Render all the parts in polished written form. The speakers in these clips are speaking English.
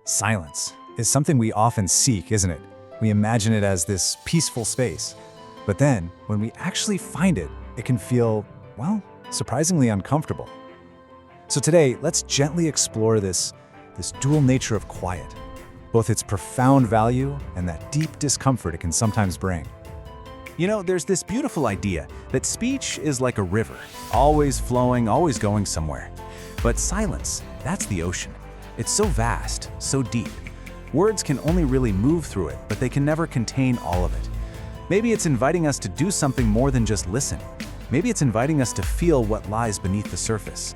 Silence is something we often seek, isn't it? We imagine it as this peaceful space. But then, when we actually find it, it can feel, well, surprisingly uncomfortable. So today, let's gently explore this dual nature of quiet, both its profound value and that deep discomfort it can sometimes bring. You know, there's this beautiful idea that speech is like a river, always flowing, always going somewhere. But silence, that's the ocean. It's so vast, so deep. Words can only really move through it, but they can never contain all of it. Maybe it's inviting us to do something more than just listen. Maybe it's inviting us to feel what lies beneath the surface.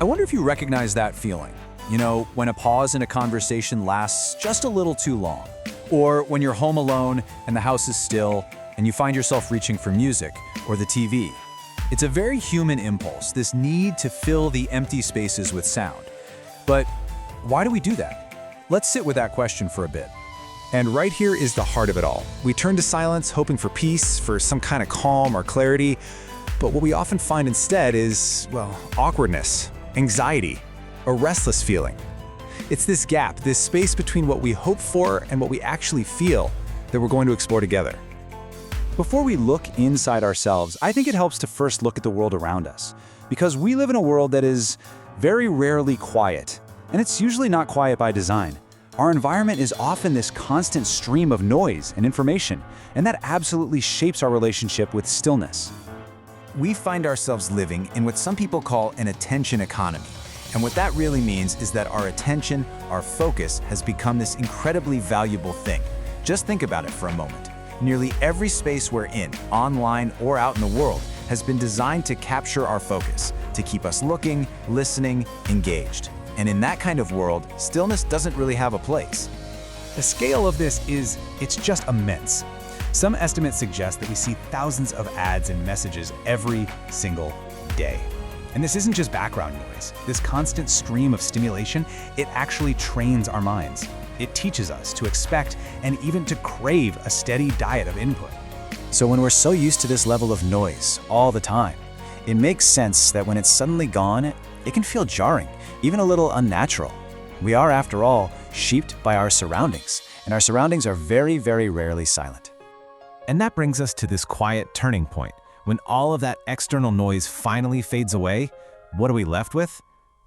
I wonder if you recognize that feeling. You know, when a pause in a conversation lasts just a little too long. Or when you're home alone and the house is still and you find yourself reaching for music or the TV. It's a very human impulse, this need to fill the empty spaces with sound. But why do we do that? Let's sit with that question for a bit. And right here is the heart of it all. We turn to silence, hoping for peace, for some kind of calm or clarity. But what we often find instead is, well, awkwardness, anxiety, a restless feeling. It's this gap, this space between what we hope for and what we actually feel that we're going to explore together. Before we look inside ourselves, I think it helps to first look at the world around us. Because we live in a world that is very rarely quiet, and it's usually not quiet by design. Our environment is often this constant stream of noise and information, and that absolutely shapes our relationship with stillness. We find ourselves living in what some people call an attention economy. And what that really means is that our attention, our focus, has become this incredibly valuable thing. Just think about it for a moment. Nearly every space we're in, online or out in the world, has been designed to capture our focus, to keep us looking, listening, engaged. And in that kind of world, stillness doesn't really have a place. The scale of this it's just immense. Some estimates suggest that we see thousands of ads and messages every single day. And this isn't just background noise. This constant stream of stimulation, it actually trains our minds. It teaches us to expect and even to crave a steady diet of input. So when we're so used to this level of noise all the time, it makes sense that when it's suddenly gone, it can feel jarring, even a little unnatural. We are, after all, shaped by our surroundings, and our surroundings are very, very rarely silent. And that brings us to this quiet turning point. When all of that external noise finally fades away, what are we left with?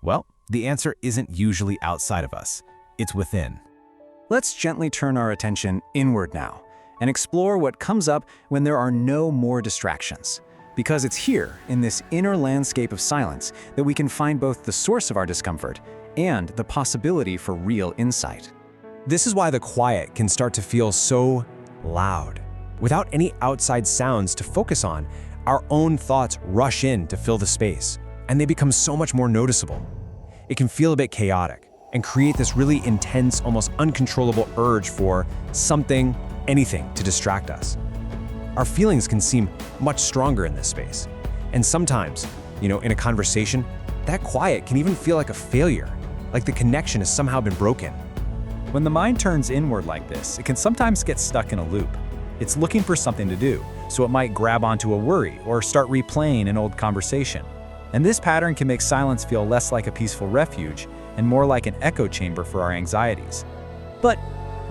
Well, the answer isn't usually outside of us. It's within. Let's gently turn our attention inward now and explore what comes up when there are no more distractions. Because it's here, in this inner landscape of silence, that we can find both the source of our discomfort and the possibility for real insight. This is why the quiet can start to feel so loud. Without any outside sounds to focus on, our own thoughts rush in to fill the space, and they become so much more noticeable. It can feel a bit chaotic and create this really intense, almost uncontrollable urge for something, anything to distract us. Our feelings can seem much stronger in this space. And sometimes, in a conversation, that quiet can even feel like a failure, like the connection has somehow been broken. When the mind turns inward like this, it can sometimes get stuck in a loop. It's looking for something to do, so it might grab onto a worry or start replaying an old conversation. And this pattern can make silence feel less like a peaceful refuge and more like an echo chamber for our anxieties. But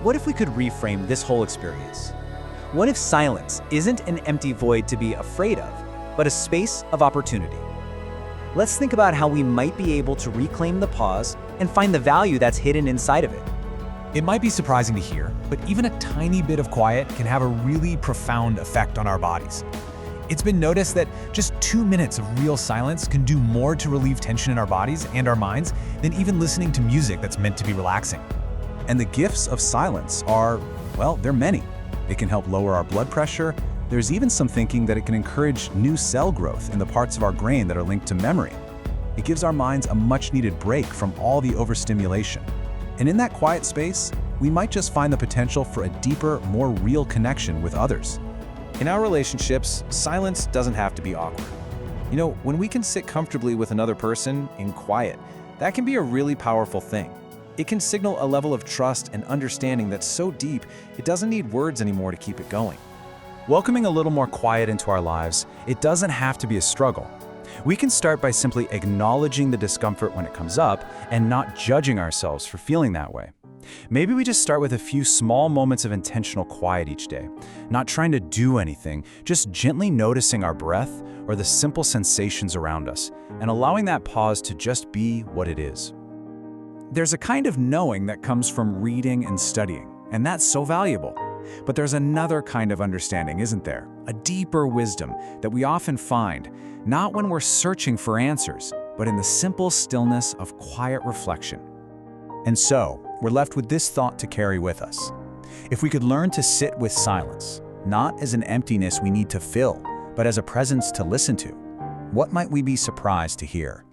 what if we could reframe this whole experience? What if silence isn't an empty void to be afraid of, but a space of opportunity? Let's think about how we might be able to reclaim the pause and find the value that's hidden inside of it. It might be surprising to hear, but even a tiny bit of quiet can have a really profound effect on our bodies. It's been noticed that just 2 minutes of real silence can do more to relieve tension in our bodies and our minds than even listening to music that's meant to be relaxing. And the gifts of silence are, well, they're many. It can help lower our blood pressure. There's even some thinking that it can encourage new cell growth in the parts of our brain that are linked to memory. It gives our minds a much-needed break from all the overstimulation. And in that quiet space, we might just find the potential for a deeper, more real connection with others. In our relationships, silence doesn't have to be awkward. When we can sit comfortably with another person in quiet, that can be a really powerful thing. It can signal a level of trust and understanding that's so deep, it doesn't need words anymore to keep it going. Welcoming a little more quiet into our lives, it doesn't have to be a struggle. We can start by simply acknowledging the discomfort when it comes up and not judging ourselves for feeling that way. Maybe we just start with a few small moments of intentional quiet each day, not trying to do anything, just gently noticing our breath or the simple sensations around us, and allowing that pause to just be what it is. There's a kind of knowing that comes from reading and studying, and that's so valuable. But there's another kind of understanding, isn't there? A deeper wisdom that we often find, not when we're searching for answers, but in the simple stillness of quiet reflection. And so, we're left with this thought to carry with us. If we could learn to sit with silence, not as an emptiness we need to fill, but as a presence to listen to, what might we be surprised to hear?